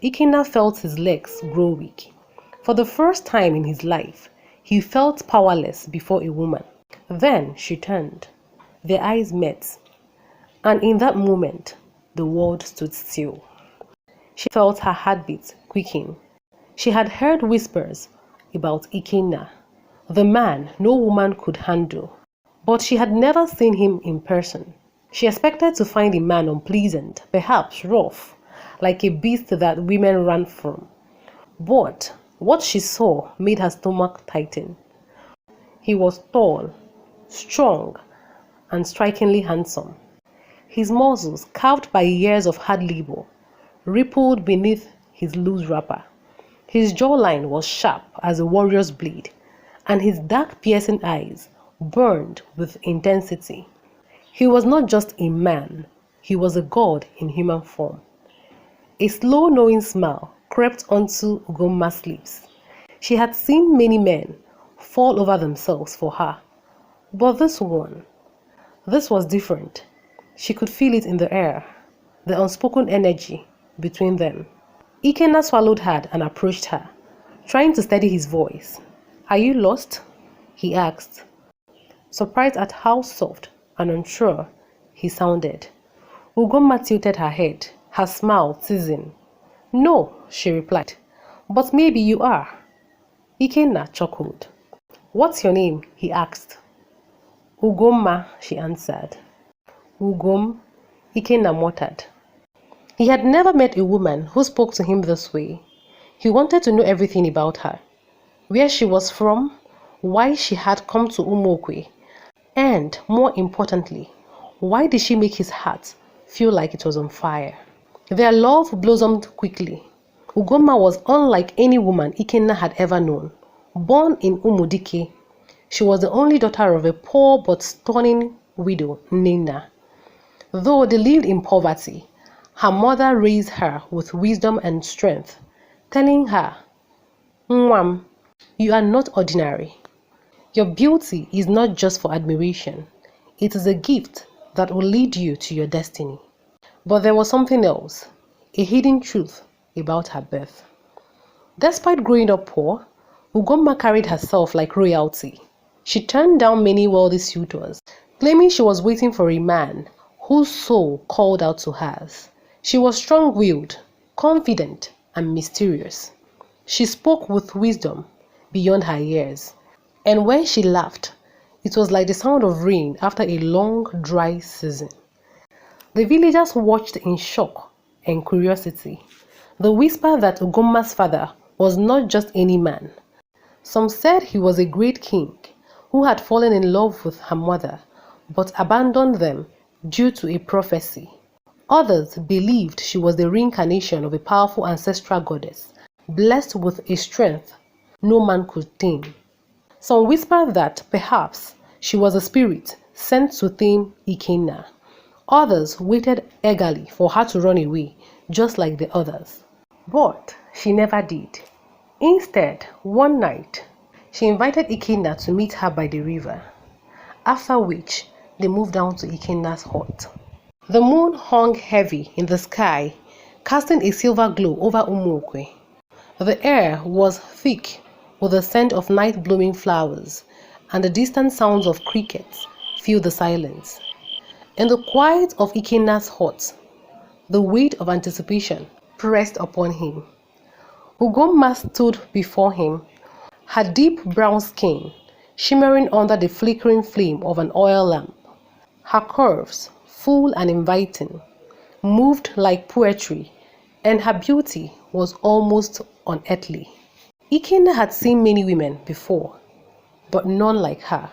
Ikenna felt his legs grow weak. For the first time in his life, he felt powerless before a woman. Then she turned. Their eyes met, and in that moment, the world stood still. She felt her heartbeat quicken. She had heard whispers about Ikenna, the man no woman could handle, but she had never seen him in person. She expected to find a man unpleasant, perhaps rough, like a beast that women ran from. But what she saw made her stomach tighten. He was tall, strong, and strikingly handsome. His muscles, carved by years of hard labor, rippled beneath his loose wrapper. His jawline was sharp as a warrior's blade, and his dark, piercing eyes burned with intensity. He was not just a man, he was a god in human form. A slow, knowing smile crept onto Ugomma's lips. She had seen many men fall over themselves for her, but this was different. She could feel it in the air, the unspoken energy between them. Ikenna swallowed hard and approached her, trying to steady his voice. "Are you lost?" he asked, surprised at how soft and unsure he sounded. Ugomma tilted her head, her smile teasing. "No," she replied, "but maybe you are." Ikenna chuckled. "What's your name?" he asked. "Ugomma," she answered. "Ugom," Ikenna muttered. He had never met a woman who spoke to him this way. He wanted to know everything about her, where she was from, why she had come to Umokwe, and, more importantly, why did she make his heart feel like it was on fire. Their love blossomed quickly. Ugomma was unlike any woman Ikenna had ever known. Born in Umudike, she was the only daughter of a poor but stunning widow, Nina. Though they lived in poverty, her mother raised her with wisdom and strength, telling her, "Nwam, you are not ordinary. Your beauty is not just for admiration. It is a gift that will lead you to your destiny." But there was something else, a hidden truth about her birth. Despite growing up poor, Ugomma carried herself like royalty. She turned down many wealthy suitors, claiming she was waiting for a man whose soul called out to hers. She was strong-willed, confident, and mysterious. She spoke with wisdom beyond her years, and when she laughed, it was like the sound of rain after a long, dry season. The villagers watched in shock and curiosity. The whisper that Ugomma's father was not just any man. Some said he was a great king who had fallen in love with her mother, but abandoned them due to a prophecy. Others believed she was the reincarnation of a powerful ancestral goddess, blessed with a strength no man could tame. Some whispered that perhaps she was a spirit sent to tame Ikenna. Others waited eagerly for her to run away, just like the others. But she never did. Instead, one night, she invited Ikenna to meet her by the river, after which they moved down to Ikenna's hut. The moon hung heavy in the sky, casting a silver glow over Umokwe. The air was thick with the scent of night-blooming flowers, and the distant sounds of crickets filled the silence. In the quiet of Ikenna's hut, the weight of anticipation pressed upon him. Ugomma stood before him, her deep brown skin shimmering under the flickering flame of an oil lamp. Her curves, full and inviting, moved like poetry, and her beauty was almost unearthly. Ikenna had seen many women before, but none like her.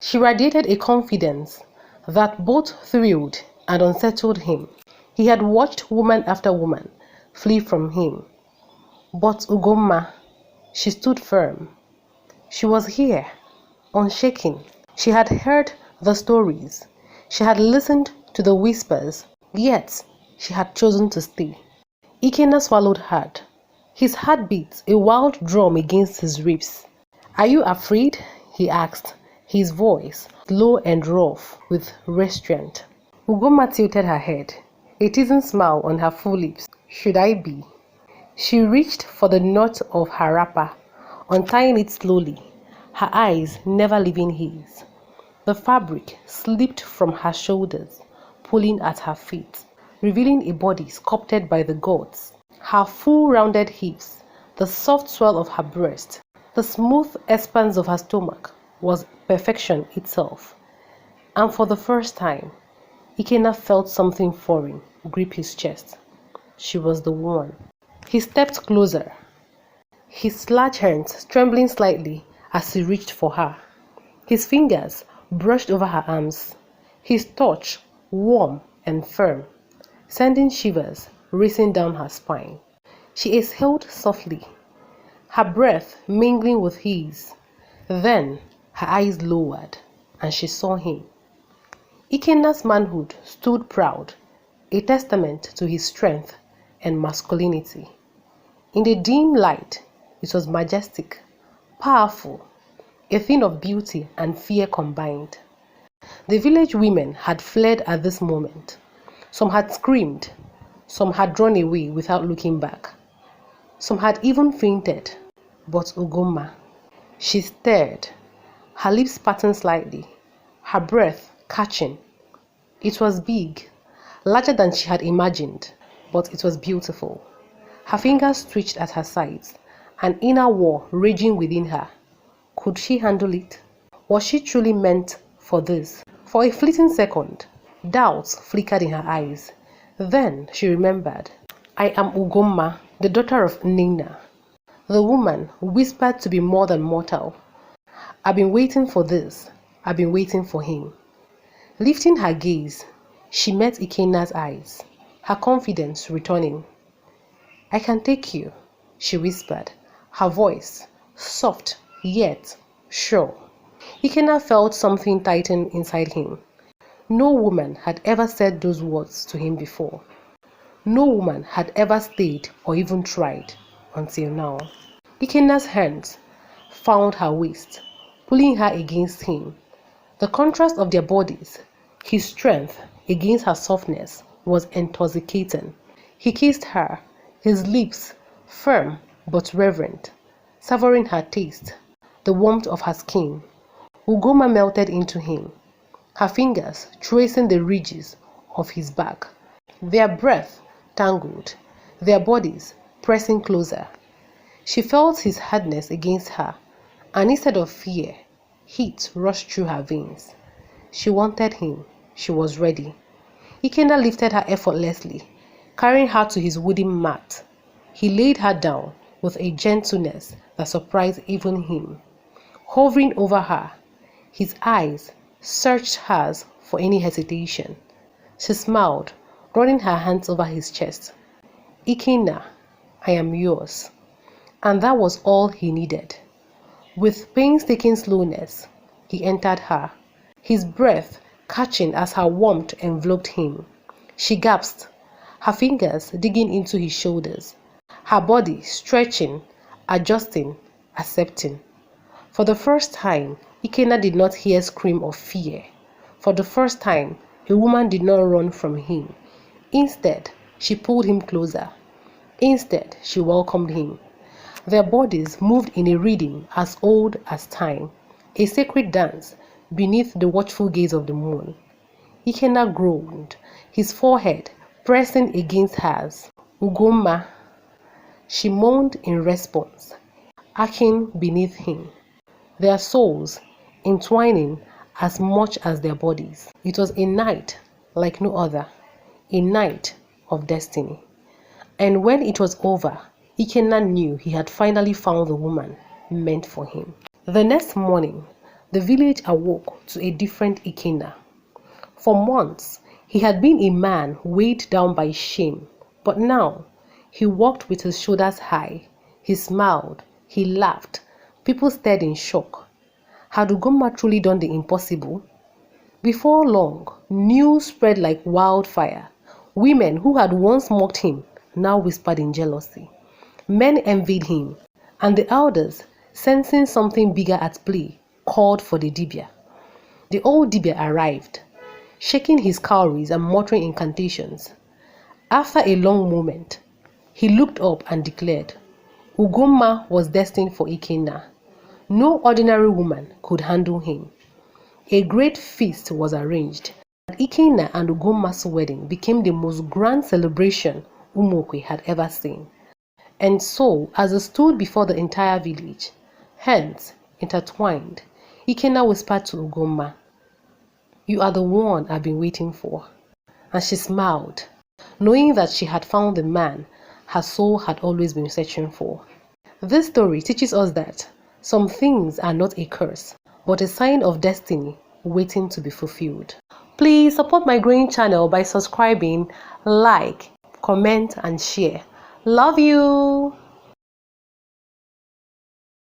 She radiated a confidence that both thrilled and unsettled him. He had watched woman after woman flee from him. But Ugomma, she stood firm. She was here, unshaken. She had heard the stories. She had listened to the whispers, yet she had chosen to stay. Ikenna swallowed hard, his heartbeat a wild drum against his ribs. "Are you afraid?" he asked, his voice low and rough with restraint. Ugomma tilted her head, a teasing smile on her full lips. "Should I be?" She reached for the knot of her wrapper, untying it slowly, her eyes never leaving his. The fabric slipped from her shoulders, pulling at her feet, revealing a body sculpted by the gods. Her full rounded hips, the soft swell of her breast, the smooth expanse of her stomach was perfection itself. And for the first time, Ikenna felt something foreign grip his chest. She was the one. He stepped closer, his large hands trembling slightly as he reached for her. His fingers brushed over her arms, his touch warm and firm, sending shivers racing down her spine. She exhaled softly, her breath mingling with his. Then her eyes lowered, and she saw him. Ikenna's manhood stood proud, a testament to his strength and masculinity. In the dim light, it was majestic, powerful, a thing of beauty and fear combined. The village women had fled at this moment. Some had screamed, some had run away without looking back. Some had even fainted, but Ugomma, she stared, her lips parting slightly, her breath catching. It was big, larger than she had imagined, but it was beautiful. Her fingers twitched at her sides, an inner war raging within her. Could she handle it? Was she truly meant for this? For a fleeting second, doubts flickered in her eyes. Then she remembered. I am Ugomma, the daughter of Nina. The woman whispered to be more than mortal. I've been waiting for this. I've been waiting for him. Lifting her gaze, she met Ikenna's eyes, her confidence returning. I can take you, she whispered, her voice soft yet sure. Ikenna felt something tighten inside him. No woman had ever said those words to him before. No woman had ever stayed or even tried until now. Ikenna's hands found her waist, pulling her against him. The contrast of their bodies, his strength against her softness, was intoxicating. He kissed her, his lips firm but reverent, savoring her taste, the warmth of her skin. Ugomma melted into him, her fingers tracing the ridges of his back. Their breath tangled, their bodies pressing closer. She felt his hardness against her, and instead of fear, heat rushed through her veins. She wanted him. She was ready. Ikenna lifted her effortlessly, carrying her to his wooden mat. He laid her down with a gentleness that surprised even him. Hovering over her, his eyes searched hers for any hesitation. She smiled, running her hands over his chest. Ikenna, I am yours. And that was all he needed. With painstaking slowness, he entered her, his breath catching as her warmth enveloped him. She gasped, her fingers digging into his shoulders, her body stretching, adjusting, accepting. For the first time, Ikenna did not hear a scream of fear. For the first time, a woman did not run from him. Instead, she pulled him closer. Instead, she welcomed him. Their bodies moved in a rhythm as old as time, a sacred dance beneath the watchful gaze of the moon. Ikenna groaned, his forehead pressing against hers. Ugomma, she moaned in response, arching beneath him, their souls entwining as much as their bodies. It was a night like no other, a night of destiny. And when it was over, Ikenna knew he had finally found the woman meant for him. The next morning, the village awoke to a different Ikenna. For months, he had been a man weighed down by shame, but now he walked with his shoulders high. He smiled, he laughed. People stared in shock. Had Ugomma truly done the impossible? Before long, news spread like wildfire. Women who had once mocked him now whispered in jealousy. Men envied him, and the elders, sensing something bigger at play, called for the Dibia. The old Dibia arrived, shaking his cowries and muttering incantations. After a long moment, He looked up and declared, Ugomma was destined for Ikenna. No ordinary woman could handle him. A great feast was arranged, and Ikenna and Ugomma's wedding became the most grand celebration Umokwe had ever seen. And so, as they stood before the entire village, hands intertwined, Ikenna whispered to Ugomma, "You are the one I've been waiting for." And she smiled, knowing that she had found the man her soul had always been searching for. This story teaches us that some things are not a curse, but a sign of destiny waiting to be fulfilled. Please support my growing channel by subscribing, like, comment, and share. Love you!